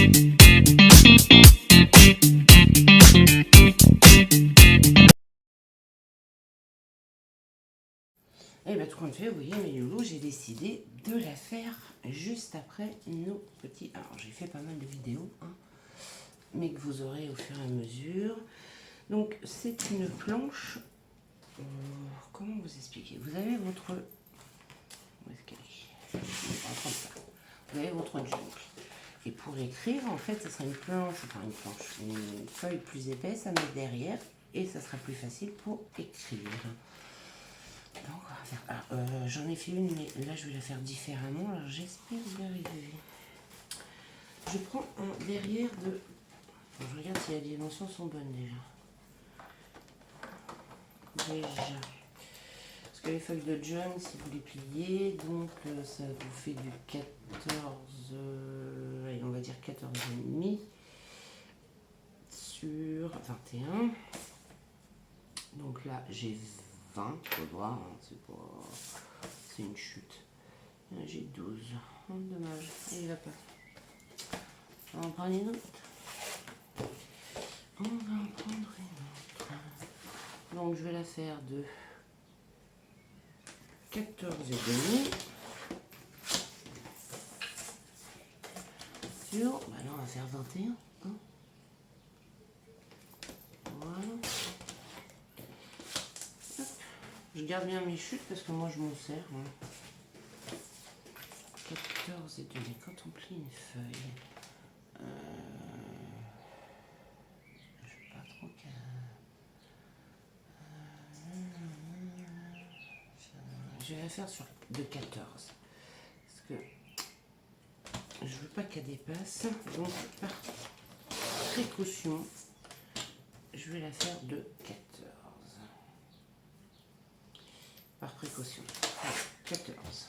Et bien tout compte fait, vous voyez mes loulous, j'ai décidé de la faire juste après nos petits... Alors j'ai fait pas mal de vidéos, hein, mais que vous aurez au fur et à mesure. Donc c'est une planche, comment vous expliquer? Vous avez votre... Où est-ce qu'elle est? On va prendre ça. Vous avez votre junk. Et pour écrire, en fait, ce sera une planche, une feuille plus épaisse à mettre derrière, et ça sera plus facile pour écrire. Donc, on va faire... j'en ai fait une, mais là, je vais la faire différemment. Alors, j'espère y arriver. Je prends un derrière de... Je regarde si les dimensions sont bonnes déjà. Parce que les feuilles de junk, si vous les pliez, donc ça vous fait du 14... allez, on va dire 14,5 sur 21. Donc là, j'ai 20 au doigt, hein, c'est une chute. Là, j'ai 12. Oh, dommage, il va pas. On va en prendre une autre. On va en prendre une autre. Donc, je vais la faire de 14,5 sur... Bah là, on va faire 21. Hein. Voilà. Hop. Je garde bien mes chutes parce que moi, je m'en sers. Hein. 14,5. Quand on plie une feuille... Je vais la faire sur de 14 parce que je veux pas qu'elle dépasse, donc par précaution je vais la faire de 14 par précaution. 14.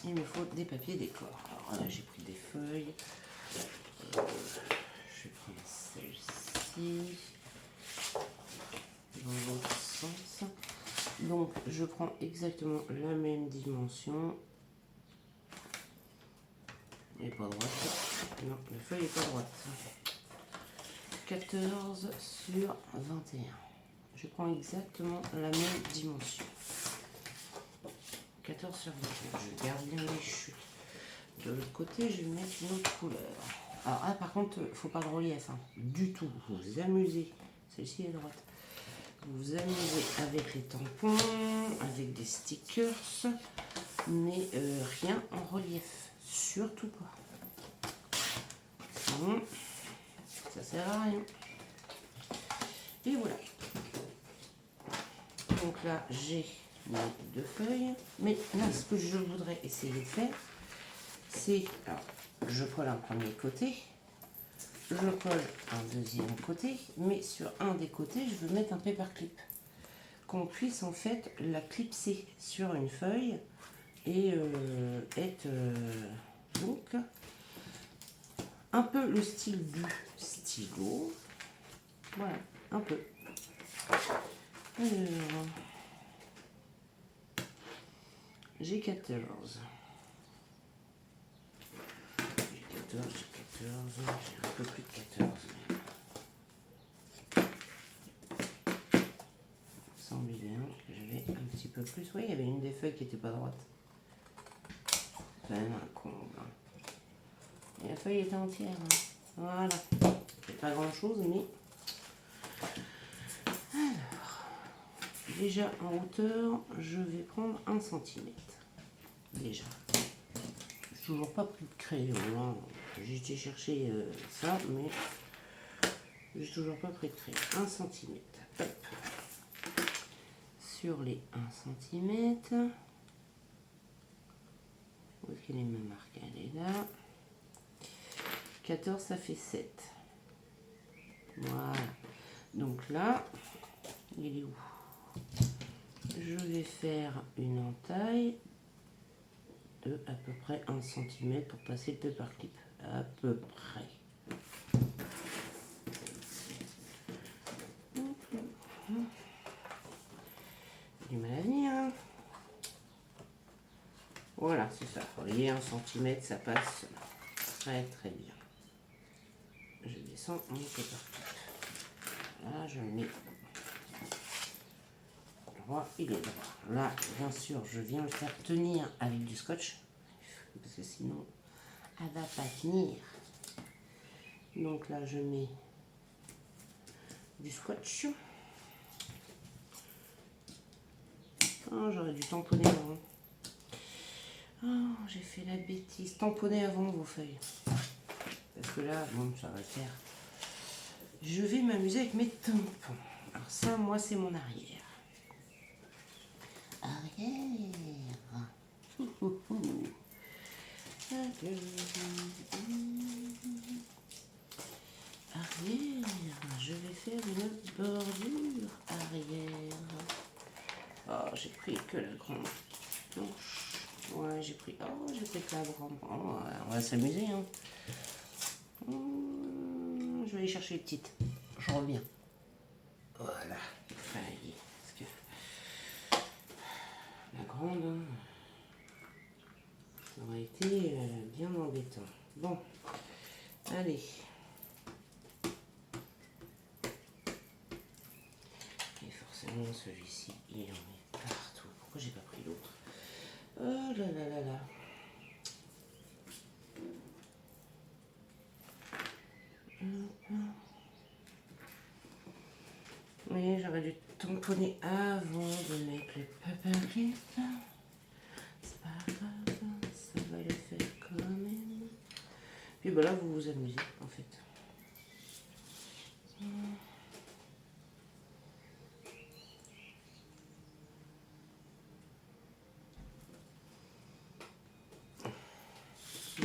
Il me faut des papiers décor. Alors là j'ai pris des feuilles, je vais prendre celle-ci dans l'autre sens. Donc je prends exactement la même dimension. Elle n'est pas droite. Non, la feuille n'est pas droite. 14 sur 21. Je prends exactement la même dimension. 14 sur 21. Je garde bien les chutes. De l'autre côté, je vais mettre une autre couleur. Alors là, par contre, il ne faut pas de relief. Hein. Du tout. Vous vous amusez. Celle-ci est droite. Vous vous amusez avec les tampons, avec des stickers, mais rien en relief. Surtout pas. Sinon, ça sert à rien. Et voilà. Donc là, j'ai mes deux feuilles. Mais là, ce que je voudrais essayer de faire, c'est... Alors, je colle un premier côté. Je colle un deuxième côté. Mais sur un des côtés, je veux mettre un paperclip. Qu'on puisse en fait la clipser sur une feuille et être donc un peu le style du stylo. Voilà, un peu. Alors, j'ai 14. J'ai un peu plus de 14. Semblait bien que j'avais un petit peu plus. Oui, il y avait une des feuilles qui n'était pas droite. C'est quand même un comble. Et la feuille était entière. Hein. Voilà. C'est pas grand chose, mais... Alors, déjà en hauteur, je vais prendre 1 cm. Déjà. J'ai toujours pas pris de crayon. Hein. J'ai été chercher ça, mais j'ai toujours pas pris de crayon. 1 cm. Hop. Sur les 1 cm. Où est-ce qu'elle est ma marque? Elle est là. 14, ça fait 7. Voilà. Donc là, il est où? Je vais faire une entaille de à peu près 1 cm pour passer le paperclip. À peu près. Du mal à venir. Hein. Voilà, c'est ça. Vous voyez, 1 cm, ça passe très très bien. je descends mon paperclip. Là, je le mets droit, il est droit. Là, bien sûr, je viens le faire tenir avec du scotch, parce que sinon, elle va pas tenir. Donc là, je mets du scotch. Oh, j'aurais dû tamponner avant. Oh, j'ai fait la bêtise. Tamponnez avant vos feuilles. Parce que là, bon, ça va faire. Je vais m'amuser avec mes tampons. Alors ça, moi, c'est mon arrière. Arrière. Arrière. Je vais faire une bordure arrière. Oh, j'ai pris que la grande planche. Ouais, j'ai pris. Oh, j'ai pris que la grande. Oh, on va s'amuser, hein. Je vais aller chercher les petites. Je reviens. Voilà. Allez, parce que la grande, hein, ça aurait été bien embêtant. Bon, allez. Et forcément, celui-ci, il en est partout. Pourquoi j'ai pas pris l'autre? Oh là là là là. Oui, j'aurais dû tamponner avant de mettre le paperclip. C'est pas grave, ça va le faire quand même. Puis bah là, vous vous amusez en fait.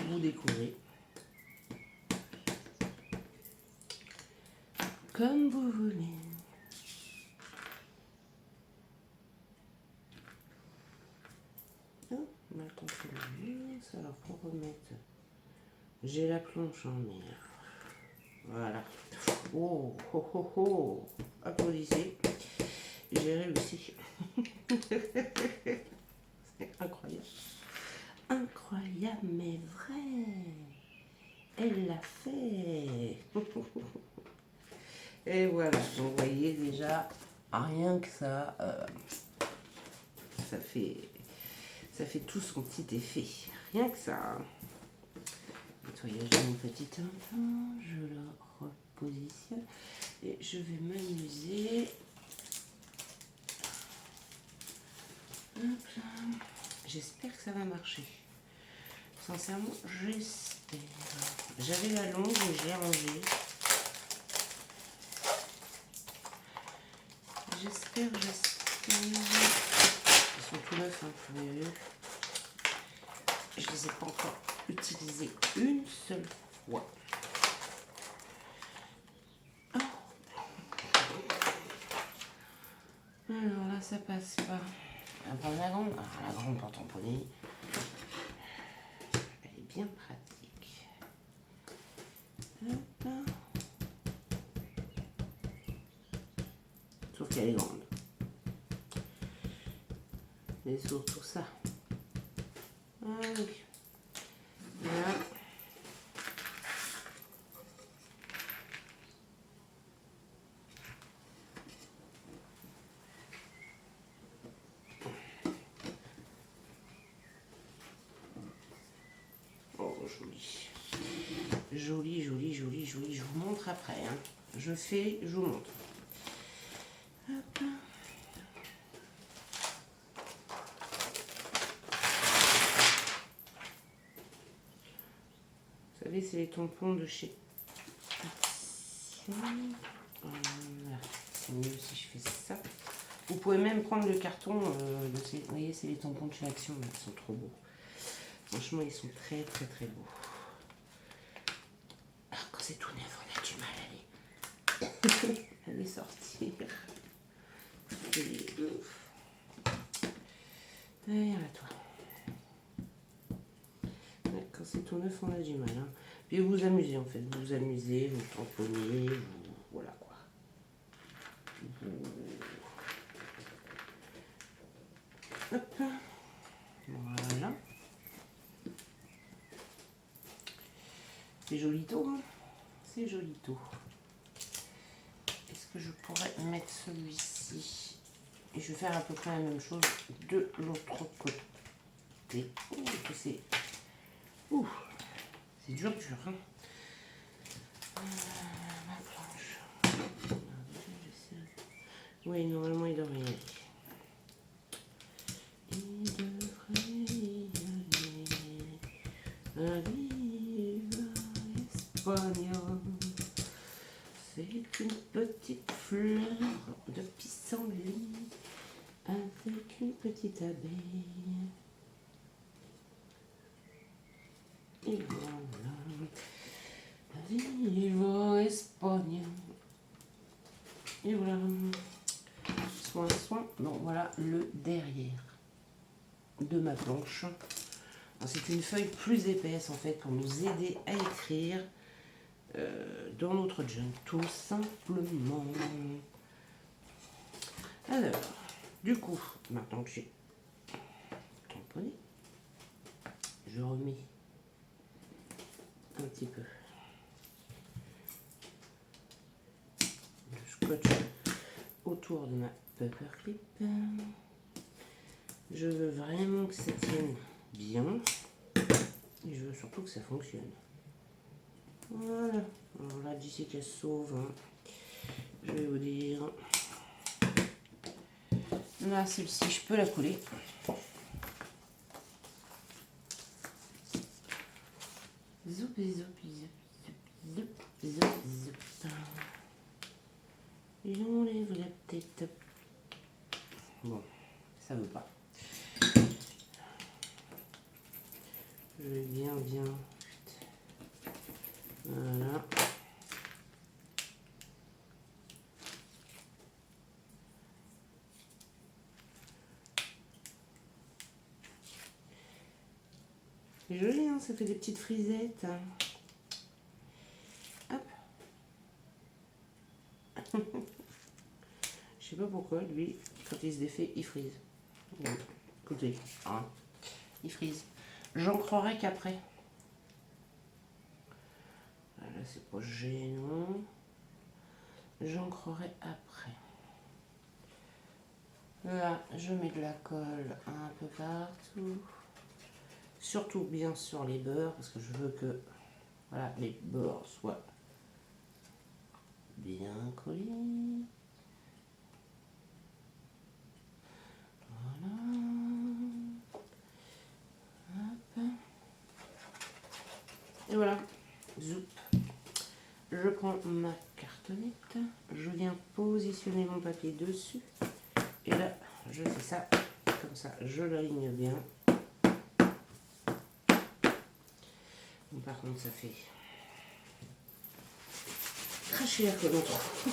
Vous découvrez. Comme vous voulez. Oh, mal contrôlé. Alors pour remettre, j'ai la planche en mer. Voilà. Oh, oh, oh, oh. Applaudissez. J'ai réussi. C'est incroyable. Incroyable, mais vrai. Elle l'a fait. Et voilà, vous voyez déjà, rien que ça, ça fait tout son petit effet. Rien que ça. Nettoyage de mon petit tampon, je le repositionne et je vais m'amuser. Hop là. J'espère que ça va marcher. Sincèrement, j'espère. J'avais la longue et je l'ai rangée. J'espère. Ils sont tout neufs, hein, vous avez vu. Je les ai pas encore utilisés une seule fois. Oh. Alors là, ça passe pas. On va prendre la grande. Ah, la grande pour tamponner. Elle est bien pratique. Hop. Sauf qu'elle est grande. Mais surtout ça. Ah oui. Voilà. Oh, joli. Joli, joli, joli, joli. Je vous montre après. Hein. Je vous montre. Hop. Vous savez, c'est les tampons de chez Action. Voilà. C'est mieux si je fais ça. Vous pouvez même prendre le carton. Vous voyez, c'est les tampons de chez Action. Là, ils sont trop beaux. Franchement, ils sont très, très, très beaux. Alors, quand c'est tout neuf, on a du mal à les sortir. Derrière à toi. Ouais, quand c'est tout neuf, on a du mal. Hein. Puis vous vous amusez en fait. Vous vous amusez, vous tamponnez, vous... voilà quoi. Hop. Voilà. C'est joli tour. Hein. C'est joli tout. Est-ce que je pourrais mettre celui-ci? Et je vais faire à peu près la même chose de l'autre côté. C'est dur, dur. Hein. Ma planche. Oui, normalement, il devrait y aller. Il devrait y aller. Arrive espagnol. C'est une petite fleur de pissenlit avec une petite abeille. Et voilà. Viva Espagne. Et voilà. Soin. Donc voilà le derrière de ma planche. C'est une feuille plus épaisse en fait pour nous aider à écrire dans notre junk, tout simplement. Alors, du coup, maintenant que j'ai tamponné, je remets un petit peu de scotch autour de ma paperclip. Je veux vraiment que ça tienne bien et je veux surtout que ça fonctionne. Voilà. Alors là, d'ici qu'elle sauve, hein, je vais vous dire. Là, celle-ci, je peux la coller. Zoup, zoup, zoup, zoup, zoup, zoup. J'enlève la tête. Bon, ça veut pas. Je vais bien. Voilà. C'est joli, hein, ça fait des petites frisettes. Hop. Je sais pas pourquoi, lui, quand il se défait, il frise. Bon, écoutez, hein, il frise. J'ancrerai qu'après. Là, c'est pas gênant. J'ancrerai après. Là, je mets de la colle un peu partout. Surtout bien sur les bords, parce que je veux que voilà, les bords soient bien collés. Voilà. Hop. Et voilà. Zoup. Je prends ma cartonnette. Je viens positionner mon papier dessus. Et là, je fais ça. Comme ça, je l'aligne bien. Bon, par contre, ça fait cracher la colle en trop.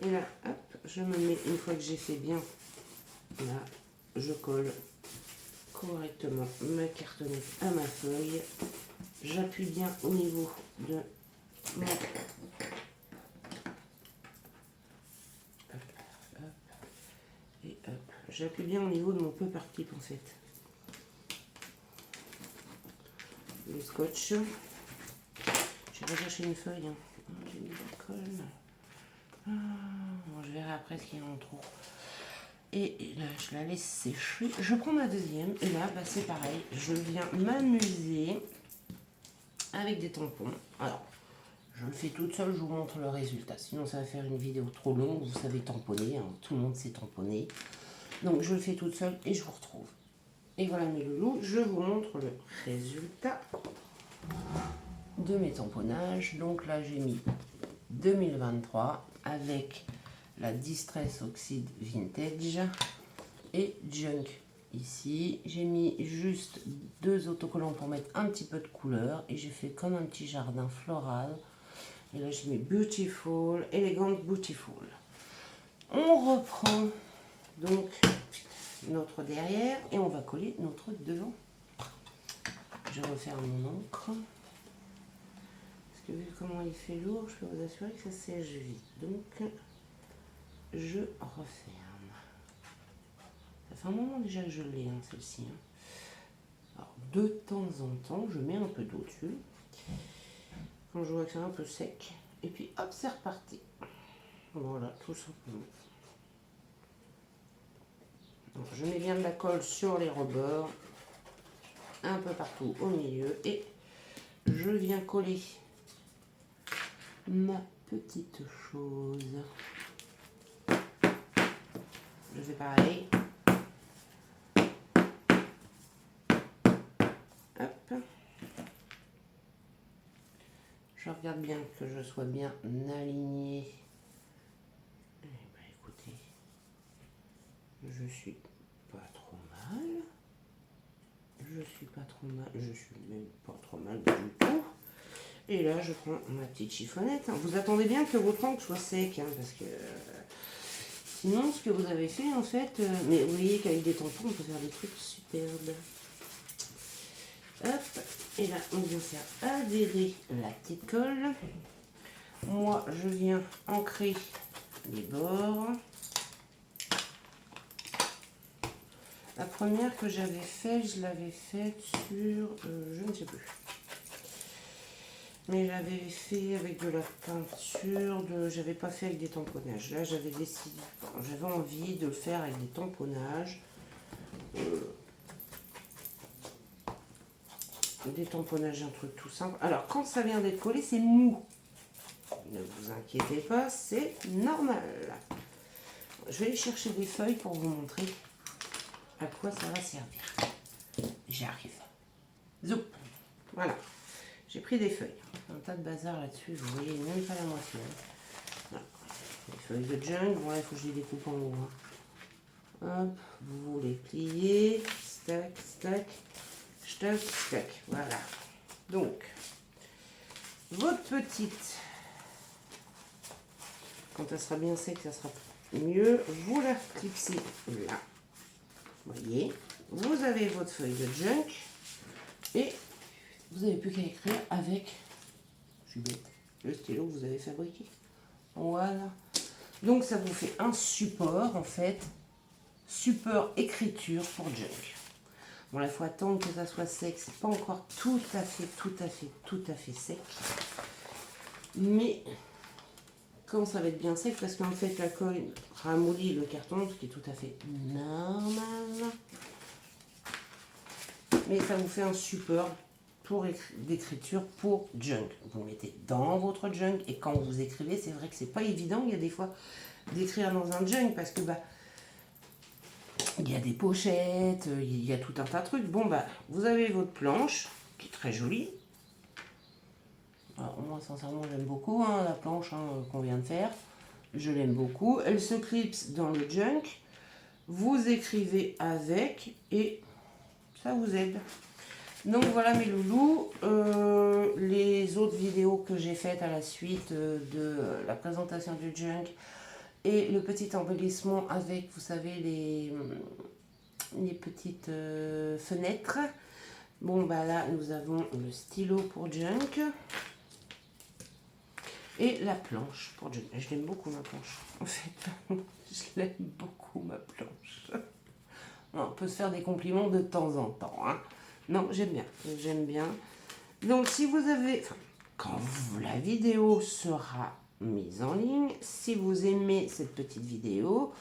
Et là, hop, je me mets, une fois que j'ai fait bien, là, je colle correctement ma cartonnette à ma feuille. J'appuie bien au niveau de mon... Et hop, j'appuie bien au niveau de mon paperclip en fait. Le scotch. Je vais pas chercher une feuille. Hein. J'ai mis de la colle. Ah, bon, je verrai après ce qu'il y a en trop. Et là, je la laisse sécher. Je prends ma deuxième. Et là, bah, c'est pareil. Je viens m'amuser avec des tampons. Alors, je le fais toute seule. Je vous montre le résultat. Sinon, ça va faire une vidéo trop longue. Vous savez tamponner. Hein. Tout le monde sait tamponner. Donc, je le fais toute seule et je vous retrouve. Et voilà mes loulous. Je vous montre le résultat de mes tamponnages. Donc là, j'ai mis 2023 avec la Distress Oxide Vintage et Junk. Ici, j'ai mis juste 2 autocollants pour mettre un petit peu de couleur et j'ai fait comme un petit jardin floral. Et là, j'ai mis Beautiful, Elegant Beautiful. On reprend donc notre derrière et on va coller notre devant. Je vais refaire mon encre. Parce que vu comment il fait lourd, je peux vous assurer que ça sèche vite. Donc, je referme. Ça fait un moment déjà que je l'ai, hein, celle-ci. Hein. Alors, de temps en temps, je mets un peu d'eau dessus. quand je vois que c'est un peu sec. Et puis hop, c'est reparti. Voilà, tout simplement. Donc, je mets bien de la colle sur les rebords, un peu partout au milieu, et je viens coller ma petite chose. Je fais pareil. Hop. Je regarde bien que je sois bien aligné. Eh ben, écoutez, je suis pas trop mal. Je suis pas trop mal. Je suis même pas trop mal du tout. Et là, je prends ma petite chiffonnette. Vous attendez bien que votre encre soit sec, hein, parce que sinon, ce que vous avez fait, en fait, mais vous voyez qu'avec des tampons, on peut faire des trucs superbes. Hop, et là, on vient faire adhérer la petite colle. Moi, je viens ancrer les bords. La première que j'avais faite, je l'avais faite sur, je ne sais plus. Mais j'avais fait avec de la peinture, j'avais pas fait avec des tamponnages. Là, j'avais décidé, j'avais envie de le faire avec des tamponnages. Des tamponnages, un truc tout simple. Alors, quand ça vient d'être collé, c'est mou. Ne vous inquiétez pas, c'est normal. Je vais aller chercher des feuilles pour vous montrer à quoi ça va servir. J'arrive. Zoup. Voilà. J'ai pris des feuilles. Un tas de bazar là-dessus, vous voyez même pas la moitié. Voilà. Les feuilles de junk. Bon, là, il faut que je les découpe en haut. Hein. Hop, vous les pliez. Stack, stack. Stack, stack. Voilà. Donc, votre petite, quand elle sera bien sec, ça sera mieux. Vous la clipsez là. Voyez, vous avez votre feuille de junk et vous n'avez plus qu'à écrire avec, je suis bête, le stylo que vous avez fabriqué. Voilà. Donc ça vous fait un support en fait, support écriture pour junk. Bon, là, il faut attendre que ça soit sec. C'est pas encore tout à fait sec. Mais quand ça va être bien sec, parce qu'en fait la colle ramollit le carton, ce qui est tout à fait normal. Mais ça vous fait un support d'écriture pour junk. Vous le mettez dans votre junk et quand vous écrivez, c'est vrai que c'est pas évident, il y a des fois d'écrire dans un junk parce que il y a des pochettes, il y a tout un tas de trucs. Bon vous avez votre planche qui est très jolie. Alors, moi sincèrement j'aime beaucoup la planche qu'on vient de faire. Je l'aime beaucoup. Elle se clipse dans le junk. Vous écrivez avec et ça vous aide. Donc voilà mes loulous, les autres vidéos que j'ai faites à la suite de la présentation du junk et le petit embellissement avec, vous savez, les petites fenêtres. Bon là nous avons le stylo pour junk et la planche pour junk. Je l'aime beaucoup ma planche, en fait, je l'aime beaucoup ma planche. On peut se faire des compliments de temps en temps, hein. Non, j'aime bien. Donc, si vous avez, quand la vidéo sera mise en ligne, si vous aimez cette petite vidéo,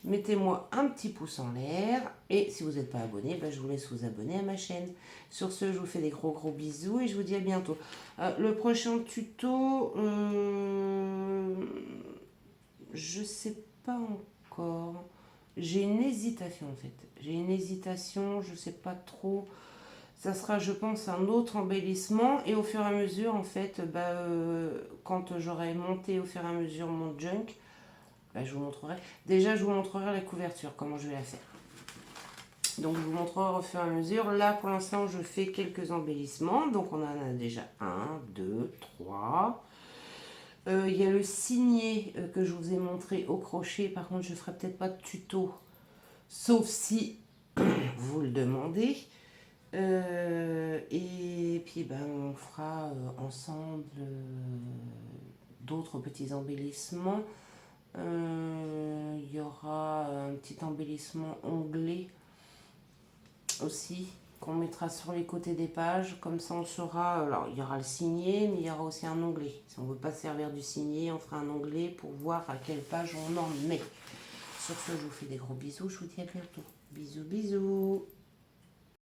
mettez-moi un petit pouce en l'air. Et si vous n'êtes pas abonné, je vous laisse vous abonner à ma chaîne. Sur ce, je vous fais des gros bisous et je vous dis à bientôt. Le prochain tuto, je sais pas encore. J'ai une hésitation en fait. J'ai une hésitation, je sais pas trop. Ça sera, je pense, un autre embellissement. Et au fur et à mesure, en fait, quand j'aurai monté au fur et à mesure mon junk, je vous montrerai. Déjà, je vous montrerai la couverture, comment je vais la faire. Donc, je vous montrerai au fur et à mesure. Là, pour l'instant, je fais quelques embellissements. Donc, on en a déjà 1, 2, 3. Il y a le signet que je vous ai montré au crochet. Par contre, je ne ferai peut-être pas de tuto, sauf si vous le demandez. Et puis on fera ensemble d'autres petits embellissements. Il y aura un petit embellissement onglet aussi. qu'on mettra sur les côtés des pages. Comme ça, on saura... Alors, il y aura le signé, mais il y aura aussi un onglet. Si on ne veut pas servir du signé, on fera un onglet pour voir à quelle page on en met. Sur ce, je vous fais des gros bisous. Je vous dis à bientôt. Bisous, bisous.